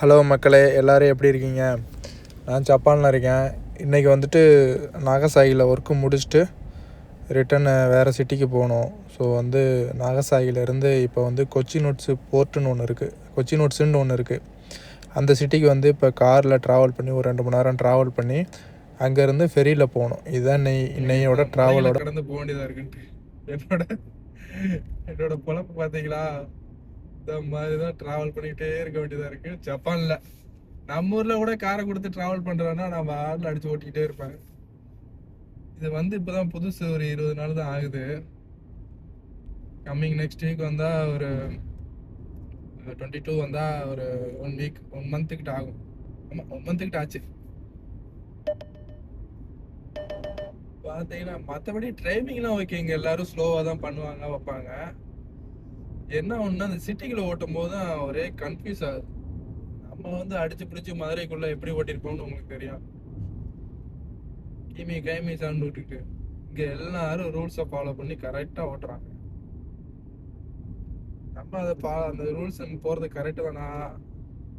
Hello மக்களே, எல்லோரும் எப்படி இருக்கீங்க? நான் ஜப்பானில் இருக்கேன். இன்றைக்கி வந்துட்டு நாகசாகியில் ஒர்க்கு முடிச்சுட்டு ரிட்டன் வேறு சிட்டிக்கு போகணும். ஸோ நாகசாகிலேருந்து இப்போ கொச்சினூட்ஸு போர்ட்டுன்னு ஒன்று இருக்குது, கொச்சினூட்ஸுன்னு ஒன்று இருக்குது. அந்த சிட்டிக்கு இப்போ காரில் ட்ராவல் பண்ணி ஒரு 2 மணி நேரம் ட்ராவல் பண்ணி அங்கேருந்து ஃபெரியில் போகணும். இதுதான் இன்னையோட ட்ராவலோட கடந்து போக வேண்டியதாக இருக்குன்ட்டு என்னோட பொழப்பு பார்த்தீங்களா? இந்த மாதிரி தான் ட்ராவல் பண்ணிக்கிட்டே இருக்க வேண்டியதாக இருக்குது. ஜப்பானில் நம்ம ஊரில் கூட காரை கொடுத்து ட்ராவல் பண்ணுறோன்னா நம்ம ஆடில் அடித்து ஓட்டிக்கிட்டே இருப்பேன். இது இப்போ தான் புதுசு, ஒரு 20 நாள் தான் ஆகுது. கம்மிங் நெக்ஸ்ட் வீக் வந்தால் ஒரு 22 வந்தால் ஒரு 1 வீக் 1 மந்த்துக்கிட்ட ஆகும். ஆமாம், 1 மந்த்துக்கிட்ட ஆச்சு. பார்த்தீங்கன்னா மற்றபடி டிரைவிங்லாம் ஓகேங்க, எல்லாரும் ஸ்லோவாக தான் பண்ணுவாங்க வைப்பாங்க. என்ன ஒன்று, அந்த சிட்டிக்குள்ளே ஓட்டும் போது தான் ஒரே கன்ஃபியூஸ் ஆகுது. நம்ம அடிச்சு பிடிச்சி மதுரைக்குள்ளே எப்படி ஓட்டியிருப்போம்னு உங்களுக்கு தெரியும். கிமி கைமி சவுண்ட் விட்டுட்டு இங்கே எல்லாரும் ரூல்ஸை ஃபாலோ பண்ணி கரெக்டாக ஓட்டுறாங்க. நம்ம அந்த ரூல்ஸ் போகிறது கரெக்டு தானா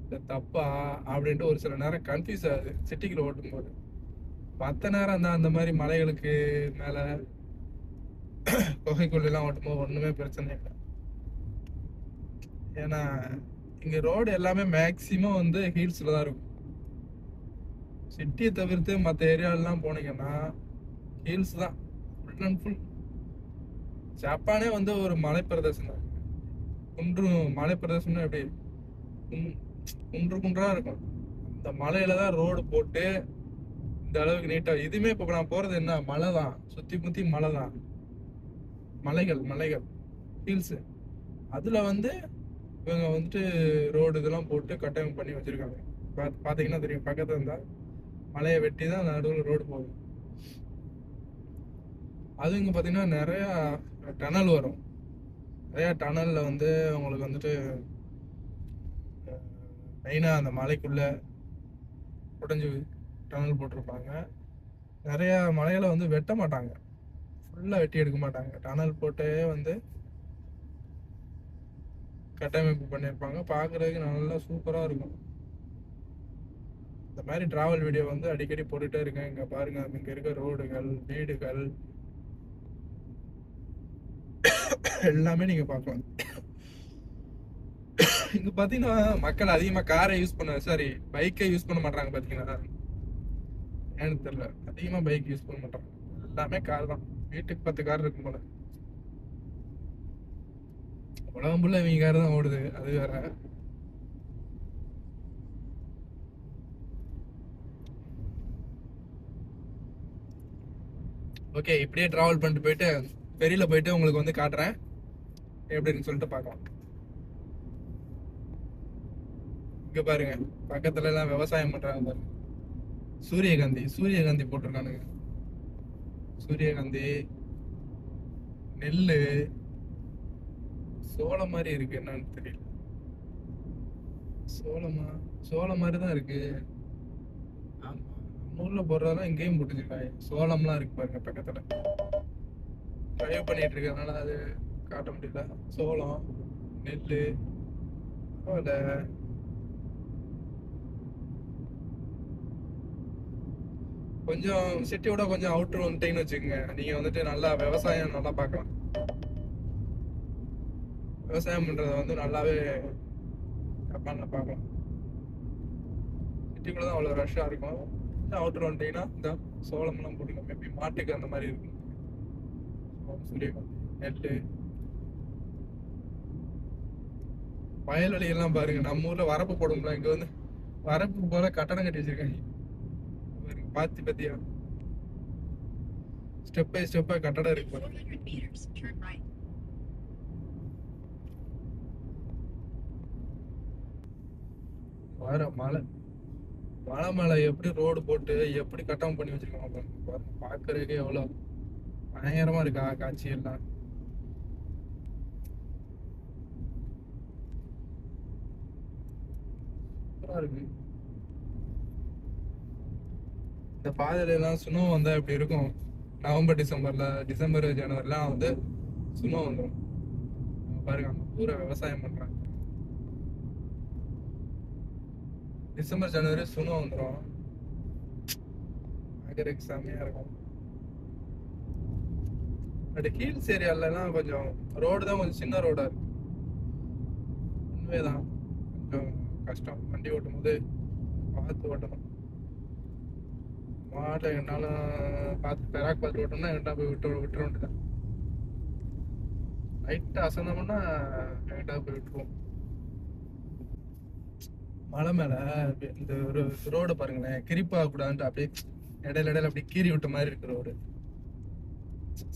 இல்லை தப்பா அப்படின்ட்டு ஒரு சில நேரம் கன்ஃபியூஸ் ஆகுது சிட்டிக்குள்ளே ஓட்டும் போது. மற்ற நேரம் தான் அந்த மாதிரி மலைகளுக்கு மேலே குகைக்குள்ளெல்லாம் ஓட்டும்போது ஒன்றுமே பிரச்சனை இல்லை. ஏன்னா இங்கே ரோடு எல்லாமே மேக்சிமம் ஹில்ஸில் தான் இருக்கும். சிட்டியை தவிர்த்து மற்ற ஏரியாலெலாம் போனீங்கன்னா ஹில்ஸ் தான் ஃபுல் அண்ட் ஃபுல். ஜப்பானே ஒரு மலைப்பிரதேசம் தான். மலைப்பிரதேசம்னா எப்படி குன்றாக இருக்கும். அந்த மலையில தான் ரோடு போட்டு இந்த அளவுக்கு நீட்டாக. இதுவுமே இப்போ நான் போகிறது என்ன, மலை தான், சுற்றி முற்றி மலை தான், மலைகள் ஹில்ஸு. அதில் இவங்க ரோடு இதெல்லாம் போட்டு கட்டமைப்பு பண்ணி வச்சுருக்காங்க. பார்த்தீங்கன்னா தெரியும், பக்கத்தில் இருந்தால் மலையை வெட்டி தான் நடுவில் ரோடு போகும். அது இங்கே பார்த்தீங்கன்னா நிறையா டனல் வரும். நிறையா டனலில் உங்களுக்கு மெயினாக அந்த மலைக்குள்ளே உடஞ்சி டனல் போட்டிருப்பாங்க. நிறையா மலைகளை வெட்ட மாட்டாங்க, ஃபுல்லாக வெட்டி எடுக்க மாட்டாங்க. டனல் போட்டே கட்டமைப்பு பண்ணியிருப்பாங்க. பார்க்குறதுக்கு நல்லா சூப்பராக இருக்கும். இந்த மாதிரி ட்ராவல் வீடியோ அடிக்கடி போட்டுகிட்டே இருக்கேன். இங்கே பாருங்கள், இங்கே இருக்க ரோடுகள், வீடுகள் எல்லாமே நீங்கள் பார்க்கலாம். இங்கே பார்த்தீங்கன்னா மக்கள் அதிகமாக காரை யூஸ் பைக்கை யூஸ் பண்ண மாட்டாங்க. பார்த்தீங்கன்னா ஏன்னு தெரியல, அதிகமாக பைக் யூஸ் பண்ண மாட்டாங்க. எல்லாமே கார் தான். வீட்டுக்கு 10 கார் இருக்கும் போல. உலகம் ஃபுல்லாக இவங்க கார் தான் ஓடுது, அது வேற. ஓகே, இப்படியே ட்ராவல் பண்ணிட்டு போயிட்டு ஃபெரியில் போயிட்டு உங்களுக்கு காட்டுறேன் எப்படின்னு சொல்லிட்டு பார்க்கலாம். இங்கே பாருங்க, பக்கத்துல எல்லாம் விவசாயம் பண்றாங்க பாருங்க. சூரியகாந்தி போட்டிருக்கானுங்க. சூரியகாந்தி, நெல்லு, சோளம் மாதிரி இருக்கு, என்னன்னு தெரியல. சோளம் மாதிரி தான் இருக்கு. ஆமா, நம்ம ஊர்ல போடுறதெல்லாம் இங்கேயும் போட்டுருக்காங்க. சோளம்லாம் இருக்கு பாருங்க பக்கத்துல. ட்ரைவ் பண்ணிட்டு இருக்கனால அது காட்ட முடியல. சோளம், நெல்லு, கொஞ்சம் சிட்டியோட கொஞ்சம் அவுட்டர் வந்துட்டீங்கன்னு வச்சுக்கோங்க, நீங்க நல்லா விவசாயம் நல்லா பார்க்கலாம். விவசாயம் பண்றத நல்லாவே ஜப்பான்ல பார்க்கலாம். சிட்டிக்குள்ள தான் அவ்வளோ ரஷ்ஷாக இருக்கும். அவுட்டர் வந்துட்டீங்கன்னா இந்த சோளம்லாம் போட்டுக்கலாம். மேபி மாட்டுக்கு அந்த மாதிரி இருக்கும். நெல், வயல்வெளியெல்லாம் பாருங்க. நம்ம ஊர்ல வரப்பு போடும்ல, இங்க வரப்பு போல கட்டடம் கட்டி வச்சிருக்காங்க. பாத்தியா, ஸ்டெப் பை ஸ்டெப்பா கட்டடம் இருக்கு. வர மலை மேல எப்படி ரோடு போட்டு எப்படி கட்டடம் பண்ணி வச்சிருக்காங்க பாக்குறதுக்கு எவ்வளவு பயங்கரமா இருக்கா காட்சி எல்லாம். இருக்கு. இந்த பாதையில எல்லாம் சுனோ வந்தா எப்படி இருக்கும்? நவம்பர் டிசம்பர் ஜனவரிலாம் சுனோ வந்துடும். பாருங்க, பூரா விவசாயம் பண்றாங்க. டிசம்பர் ஜனவரி சுனோ வந்துடும். பார்க்கறதுக்கு செம்மையாக இருக்கும். பட் ஹீல்ஸ் ஏரியாலலாம் கொஞ்சம் ரோடு தான் கொஞ்சம் சின்ன ரோடாக இருக்கு. உண்மைதான், கொஞ்சம் கஷ்டம் வண்டி ஓட்டும் போது பார்த்து ஓட்டணும். மாட்டை என்னாலும் பார்த்து பெராக் பார்த்து ஓட்டணும்னா என்கிட்ட போய் விட்டுற வேண்டியதான். லைட்டாக அசந்தோம்னா என்கிட்ட போய் விட்டுருவோம். மலை மேலே இந்த ஒரு ரோடு பாருங்களேன், கிரிப்பாக கூடாதுன்ட்டு அப்படியே இடையில இடையில அப்படி கீறி விட்ட மாதிரி இருக்கு ரோடு.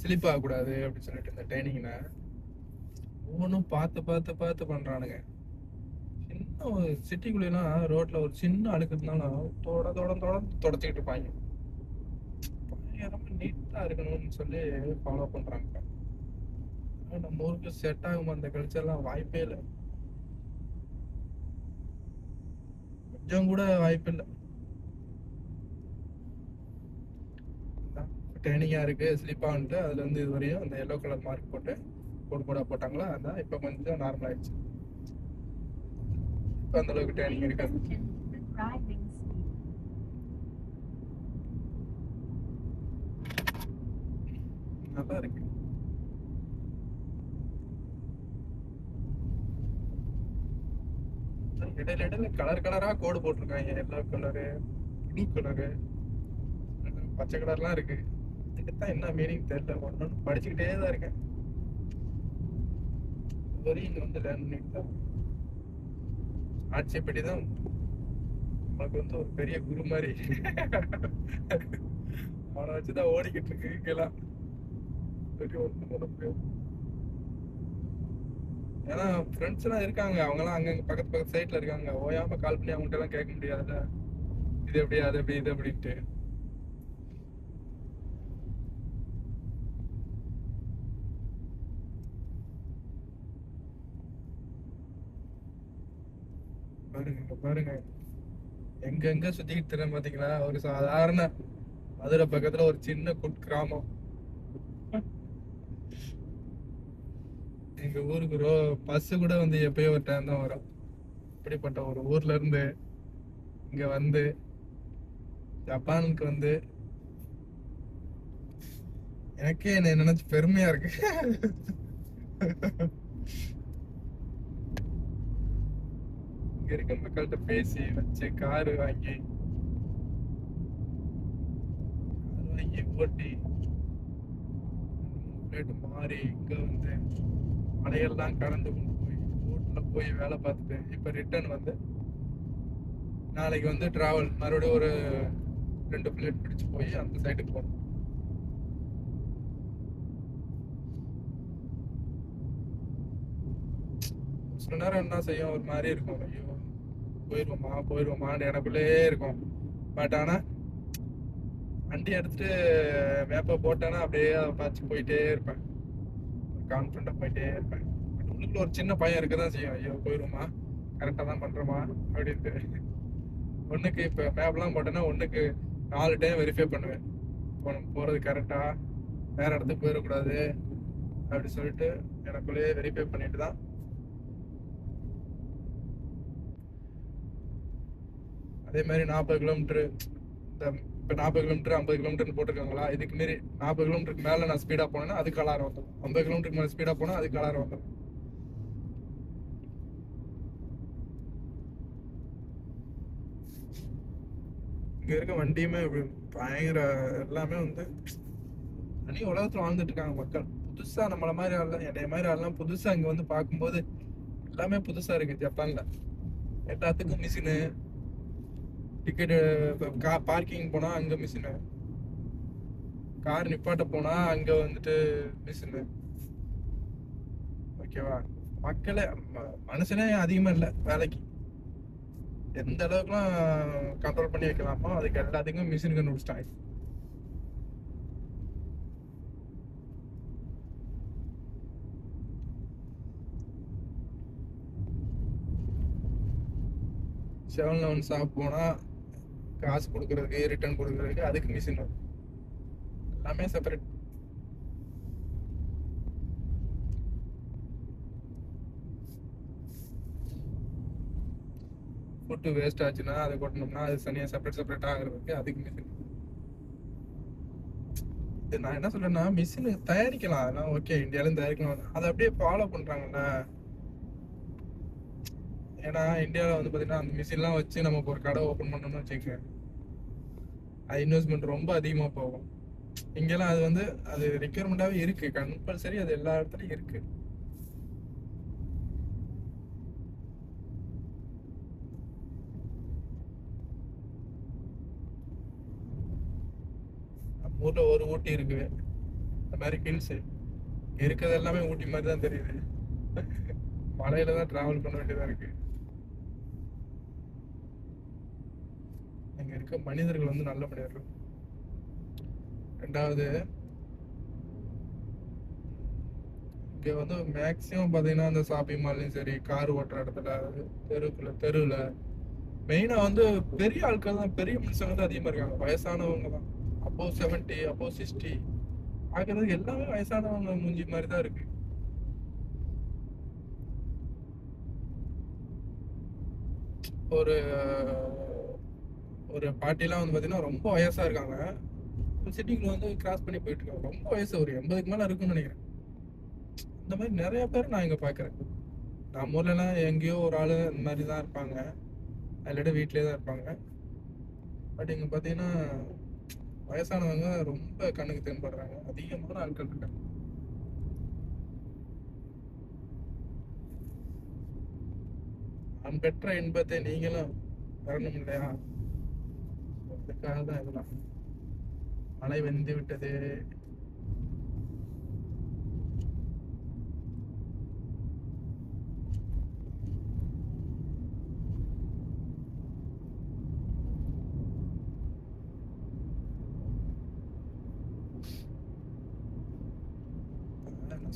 ஸ்லிப் ஆகக்கூடாது அப்படின்னு சொல்லிட்டு இந்த ட்ரைனிங்ல ஒவ்வொன்றும் பார்த்து பார்த்து பார்த்து பண்றானுங்க. சின்ன ஒரு சிட்டிக்குள்ளெல்லாம் ரோட்ல ஒரு சின்ன அழுக்கு இருந்தாலும் தொடச்சிக்கிட்டு இருப்பாங்க. பயங்கரமா நீட்டா இருக்கணும்னு சொல்லி ஃபாலோ பண்றாங்க. நம்ம ஊருக்கு செட் ஆகும் அந்த கல்ச்சர்லாம் வாய்ப்பே இல்லை, கொஞ்சம் கூட வாய்ப்பு இல்லை. ட்ரைனிங்கா இருக்கு ஸ்லிப் ஆகிட்டு அதுல இருந்து இது வரையும் அந்த எல்லோ கலர் மார்க் போட்டு கோடு போட்டாங்களா, அதான் இப்ப கொஞ்சம் நார்மல் ஆயிடுச்சு. இப்ப அந்த அளவுக்கு ட்ரைனிங் இருக்காது. நல்லா இருக்கு. இடையில இடையில கலர் கலரா கோடு போட்டிருக்காங்க. எல்லோ கலரு, ப்ளூ கலரு, பச்சை கலர்லாம் இருக்கு. இதுக்குத்தான் என்ன மீனிங் தெரியல. ஒன்னு படிச்சுக்கிட்டே தான் இருக்கேன். வரையும் இங்க வந்து லேர்ன் பண்ணிட்டு தான். ஆட்சியப்படி தான் நமக்கு வந்து ஒரு பெரிய குரு மாதிரி. அவனை வச்சுதான் ஓடிக்கிட்டு இருக்கு இங்கெல்லாம். ஏன்னா ஃப்ரெண்ட்ஸ் எல்லாம் இருக்காங்க, அவங்க எல்லாம் அங்க பக்கத்து சைட்ல இருக்காங்க. ஓயாம கால் பண்ணி அவங்ககிட்ட எல்லாம் கேட்க முடியாதுல்ல, இது எப்படி அது எப்படி இது அப்படின்ட்டு. பாருங்க பாருங்க, எங்க சுத்திக்கிட்டு திரும்ப பாத்தீங்களா. ஒரு சாதாரண மதுரை பக்கத்துல ஒரு சின்ன கிராமம். எங்க ஊருக்கு பஸ் கூட வந்து எப்பயோ ஒரு டைம் தான் வரும். இப்படிப்பட்ட ஒரு ஊர்ல இருந்து இங்க வந்து ஜப்பானுக்கு வந்து எனக்கே என்ன நினைச்சு பெருமையா இருக்கு. இங்க இருக்க மக்கள்கிட்ட பேசி வச்சு காரு வாங்கி ஓட்டி பிளேட்டு மாறி இங்க வந்து மலையெல்லாம் கடந்து கொண்டு போய் ரோட்ல போய் வேலை பார்த்துட்டு இப்ப ரிட்டர்ன் வந்து நாளைக்கு வந்து டிராவல் மறுபடியும் ஒரு 2 பிளேட் பிடிச்சு போய் அந்த சைடுக்கு போகணும். சில நேரம் என்ன செய்யும், ஒரு மாதிரி இருக்கும், ஐயோ போயிடுவோமான்னு எனக்குள்ளே இருக்கும். பட் ஆனா வண்டி எடுத்துட்டு மேப்பை போட்டேன்னா அப்படியே அதை பார்த்து போயிட்டே இருப்பேன், கான்ஃபிடண்டா போயிட்டே இருப்பேன். பட் உள்ளுக்குள்ள ஒரு சின்ன பையன் இருக்கதான் செய்யும், ஐயோ போயிடுவோமா, கரெக்டா தான் பண்றோமா அப்படின்ட்டு. ஒண்ணுக்கு இப்ப மேப்லாம் போட்டேன்னா ஒண்ணுக்கு 4 டைம் வெரிஃபை பண்ணுவேன், போறது கரெக்டா, வேற இடத்துக்கு போயிடக்கூடாது அப்படி சொல்லிட்டு எனக்குள்ளேயே வெரிஃபை பண்ணிட்டு தான். அதே மாதிரி 40 கிலோமீட்டர் இந்த இப்போ 40 கிலோமீட்டர் 50 கிலோமீட்டர்னு போட்டிருக்காங்களா, இதுக்கு மீறி 40 கிலோமீட்டருக்கு மேலே நான் ஸ்பீடாக போனேன்னா அதுக்கு அலாரம் வந்துடும். 50 கிலோமீட்டருக்கு மேலே ஸ்பீடாக போனால் அதுக்கு அலாரம் வந்துடும். இங்கே இருக்க வண்டியுமே பயங்கர எல்லாமே வந்து தனி உலகத்தில் வாழ்ந்துட்டு இருக்காங்க மக்கள். புதுசாக நம்மள மாதிரி ஆள்லாம் என்னைய மாதிரி ஆள்லாம் புதுசாக இங்கே வந்து பார்க்கும்போது எல்லாமே புதுசாக இருக்கு. ஜப்பானில் எல்லாத்துக்கும் மிஷினு, டிக்கெட்டு பார்க்கிங் போனால் அங்கே மிஷினு, கார் நிப்பாட்ட போனா அங்க வந்துட்டு மிஷினு. ஓகேவா, மக்களே மனுஷனே அதிகமா இல்ல வேலைக்கு. எந்த அளவுக்குலாம் கண்ட்ரோல் பண்ணி வைக்கலாமோ அதுக்கு எல்லாத்துக்கும் மிஷின் கண்டுபிடிச்சிட்டாங்க. செவன்ல ஒன் ஷாப் போனா காசு கொடுக்கறதுக்கு ரிட்டர்ன் கொடுக்கறதுக்கு அதுக்கு மிஷின், எல்லாமே செப்பரேட். ஃபுட்டு வேஸ்ட் ஆச்சுன்னா அதை கொட்டினோம்னா அது தனியாக செப்பரேட்டாக ஆகிறதுக்கு அதுக்கு மிஷின். இது நான் என்ன சொல்றேன்னா, மிஷின் தயாரிக்கலாம், அதெல்லாம் ஓகே, இந்தியாவிலும் தயாரிக்கலாம். அதை அப்படியே ஃபாலோ பண்றாங்கல்ல. ஏன்னா இந்தியாவில் வந்து பார்த்தீங்கன்னா அந்த மிஷின்லாம் வச்சு நமக்கு ஒரு கடை ஓப்பன் பண்ணோம்னு வச்சுக்கோங்க, அது இன்வெஸ்ட்மெண்ட் ரொம்ப அதிகமாக போகும். இங்கெல்லாம் அது வந்து அது ரெக்யர்மெண்ட்டாகவே இருக்கு, கம்பல்சரி அது எல்லா இடத்துலையும் இருக்கு. நம்ம ஊரில் ஒரு ஊட்டி இருக்கு, இந்த மாதிரி ஹில்ஸு இருக்கிறது எல்லாமே ஊட்டி மாதிரி தான் தெரியுது. மலையில தான் டிராவல் பண்ண வேண்டியதாக இருக்கு. இங்க இருக்க மனிதர்கள் வந்து நல்ல மனிதர்கள். ரெண்டாவது, இங்க வந்து மேக்சிமம் பார்த்தீங்கன்னா இந்த ஷாப்பிங் மால்லையும் சரி, கார் ஓட்டுற இடத்துல, தெருவில் மெயினாக வந்து பெரிய ஆட்கள் தான், பெரிய மனுஷங்க தான் அதிகமாக இருக்காங்க. வயசானவங்க தான், அப்போ 70 அப்போ 60 பார்க்கறதுக்கு எல்லாமே வயசானவங்க மூஞ்சி மாதிரி தான் இருக்கு. ஒரு ஒரு பாட்டிலாம் வந்து பார்த்தீங்கன்னா ரொம்ப வயசாக இருக்காங்க, சிட்டிக்குள்ள வந்து கிராஸ் பண்ணி போயிட்டு இருக்காங்க. ரொம்ப வயசு, ஒரு 80க்கு மேலே இருக்குன்னு நினைக்கிறேன். இந்த மாதிரி நிறைய பேர் நான் இங்கே பார்க்குறேன். நம்ம ஊர்லலாம் எங்கேயோ ஒரு ஆள் இந்த மாதிரி தான் இருப்பாங்க, இல்லாட்டி வீட்டிலே தான் இருப்பாங்க. பட் இங்கே பார்த்தீங்கன்னா வயசானவங்க ரொம்ப கண்ணுக்கு தென்படுறாங்க, அதிகமான ஆட்கள் இருக்காங்க. நான் பெற்ற இன்பத்தை நீங்களும் வரணும் இல்லையா? அதுக்காக தான் இதெல்லாம். மழை வெந்து விட்டது.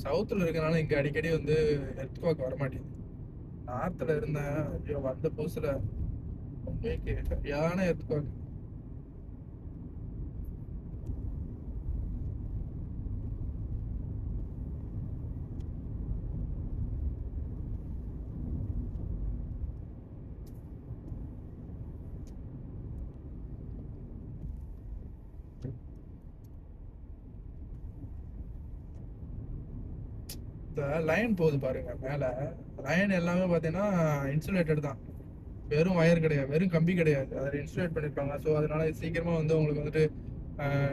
சவுத்துல இருக்கனால இங்க அடிக்கடி வந்து எர்த்குவாக் வர மாட்டேங்குது. நார்த்ல இருந்தேன், ஐயோ வந்த புதுசுல உண்மைக்கு சரியான எர்த்குவாக். இந்த லைன் போகுது பாருங்க மேல, லைன் எல்லாமே பாத்தீங்கன்னா இன்சுலேட்டட் தான், வெறும் வயர் கிடையாது, வெறும் கம்பி கிடையாது, அதில் இன்சுலேட் பண்ணியிருப்பாங்க. ஸோ அதனால சீக்கிரமா வந்து உங்களுக்கு வந்துட்டு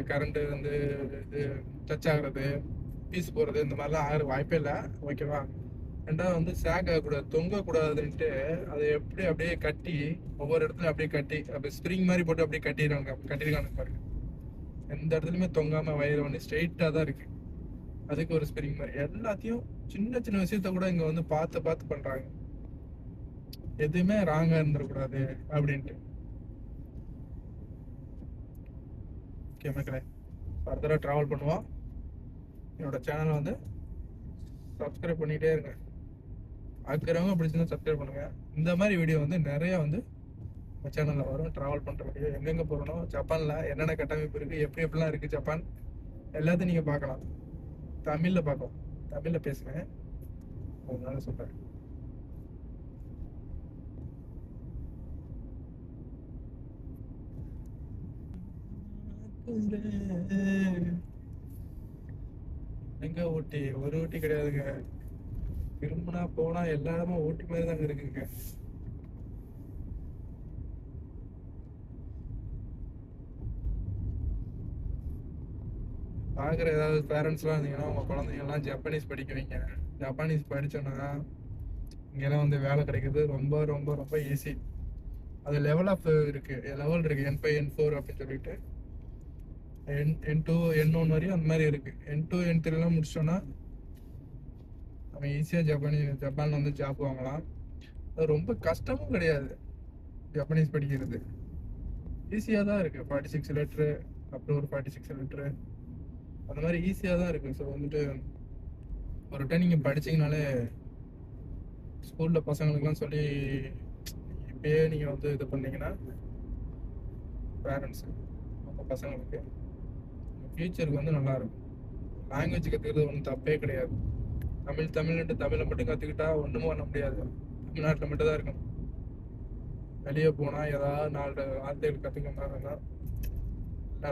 கரண்ட் வந்து இது டச் ஆகுறது, பீஸ் போகிறது, இந்த மாதிரிலாம் ஆகிற வாய்ப்பே இல்லை. ஓகேவா? ரெண்டாவது வந்து சேக் ஆகக்கூடாது, தொங்கக்கூடாதுன்ட்டு அதை எப்படி அப்படியே கட்டி ஒவ்வொரு இடத்துலையும் அப்படியே கட்டி அப்படியே ஸ்ப்ரிங் மாதிரி போட்டு அப்படியே கட்டியிருக்காங்க பாருங்க. எந்த இடத்துலையுமே தொங்காமல் வயர் வந்து ஸ்ட்ரெயிட்டாக தான் இருக்குது. அதுக்கு ஒரு ஸ்ப்ரிங் மாதிரி எல்லாத்தையும் சின்ன சின்ன விஷயத்த கூட இங்கே வந்து பார்த்து பண்ணுறாங்க, எதுவுமே ராங்கா இருந்துடக்கூடாது அப்படின்ட்டு. ஓகே மக்களே, ஃபர்தராக ட்ராவல் பண்ணுவோம். என்னோட சேனலை வந்து சப்ஸ்கிரைப் பண்ணிகிட்டே இருங்க. பார்க்குறவங்க பிடிச்சிருந்தா சப்ஸ்கிரைப் பண்ணுங்கள். இந்த மாதிரி வீடியோ வந்து நிறைய வந்து நம்ம சேனலில் வரும். ட்ராவல் பண்ணுற வீடியோ, எங்கெங்கே போகணும், ஜப்பானில் என்னென்ன கட்டமைப்பு இருக்குது, எப்படிலாம் இருக்குது ஜப்பான், எல்லாத்தையும் நீங்கள் பார்க்கலாம். தமிழில் பார்க்கலாம், தமிழில் பேசுவேன், அதனால சொல்கிறேன். எங்க ஊட்டி? ஒரு ஊட்டி கிடையாதுங்க, திரும்பினா போனா எல்லா இடமும் ஊட்டி மாதிரி தாங்க இருக்குங்க. பார்க்குற ஏதாவது பேரண்ட்ஸ்லாம் இருந்தீங்கன்னா உங்கள் குழந்தைங்கள்லாம் ஜப்பானீஸ் படிக்க வைங்க. ஜப்பானீஸ் படித்தோன்னா இங்கெல்லாம் வந்து வேலை கிடைக்கிறது ரொம்ப ரொம்ப ரொம்ப ஈஸி. அது லெவல் ஆஃப் இருக்குது, லெவல் இருக்குது, N5 N4 அப்படின்னு சொல்லிட்டு N2 N1 வரையும் அந்த மாதிரி இருக்குது. N2 N3 முடிச்சோன்னா நம்ம ஈஸியாக ஜப்பானில் வந்து ஜாப் வாங்கலாம். அது ரொம்ப கஷ்டமும் கிடையாது, ஜப்பானீஸ் படிக்கிறது ஈஸியாக தான் இருக்குது. 46 லிட்டரு அப்புறம் ஒரு 46 லிட்டரு அந்த மாதிரி ஈஸியாக தான் இருக்குது. ஸோ வந்துட்டு ஒரு டைம் நீங்கள் படிச்சிங்கனாலே ஸ்கூலில் பசங்களுக்குலாம் சொல்லி இப்பயே நீங்கள் வந்து இது பண்ணீங்கன்னா பேரண்ட்ஸு உங்கள் பசங்களுக்கு ஃப்யூச்சருக்கு வந்து நல்லாயிருக்கும். லாங்குவேஜ் கற்றுக்கிறது ஒன்றும் தப்பே கிடையாது. தமிழ்நாட்டு தமிழை மட்டும் கற்றுக்கிட்டா ஒன்றுமே பண்ண முடியாது, தமிழ்நாட்டில் மட்டும் தான் இருக்கணும். வெளியே போனால் ஏதாவது 4 வார்த்தைகள் கற்றுக்கணும்னா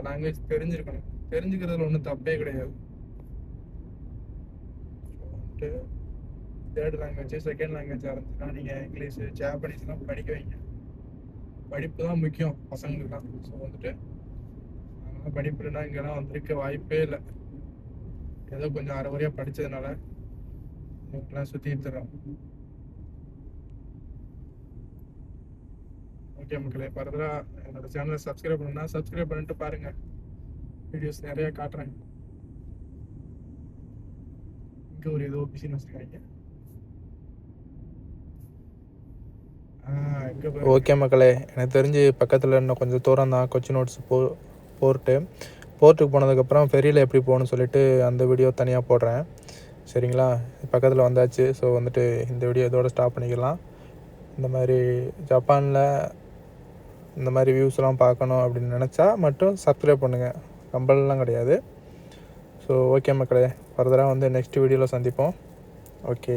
லாங்குவேஜ் தெரிஞ்சிருக்கணும். தெரிஞ்சுக்கிறதுல ஒன்றும் தப்பே கிடையாது. வந்துட்டு தேர்ட் லாங்குவேஜ் செகண்ட் லாங்குவேஜ் இருந்துச்சுன்னா நீங்கள் இங்கிலீஷு ஜாப்பனீஸ்லாம் படிக்க வைங்க. படிப்பு தான் முக்கியம் பசங்களுக்குலாம். ஸோ வந்துட்டு அதனால் படிப்புனா இங்கெல்லாம் வந்திருக்க வாய்ப்பே இல்லை. ஏதோ கொஞ்சம் அரைகுறையாக படித்ததுனால இவங்கெல்லாம் சுற்றிட்டு தரோம். ஓகே மக்களே, ஃபர்தராக என்னோட சேனலை சப்ஸ்கிரைப் பண்ணுன்னா சப்ஸ்கிரைப் பண்ணிட்டு பாருங்கள். வீடியோஸ் நிறையா காட்டுறேன். இங்கே ஒரு ஏதோ பிசினஸ் வச்சுருக்காங்க. ஓகே மக்களே, எனக்கு தெரிஞ்சு பக்கத்தில் இன்னும் கொஞ்சம் தூரம் தான் கொச்சின் நோட்ஸ் போர்ட்டுக்கு போனதுக்கப்புறம் ஃபெரியில் எப்படி போகணும்னு சொல்லிட்டு அந்த வீடியோ தனியாக போடுறேன். சரிங்களா, பக்கத்தில் வந்தாச்சு. ஸோ வந்துட்டு இந்த வீடியோ இதோட ஸ்டாப் பண்ணிக்கலாம். இந்த மாதிரி ஜப்பானில் இந்த மாதிரி வியூஸ்லாம் பார்க்கணும் அப்படின்னு நினச்சா மட்டும் சப்ஸ்கிரைப் பண்ணுங்கள், கம்பல்லாம் கிடையாது. ஸோ ஓகே மக்களே, ஃபர்தராக வந்து நெக்ஸ்ட் வீடியோவில் சந்திப்போம். ஓகே.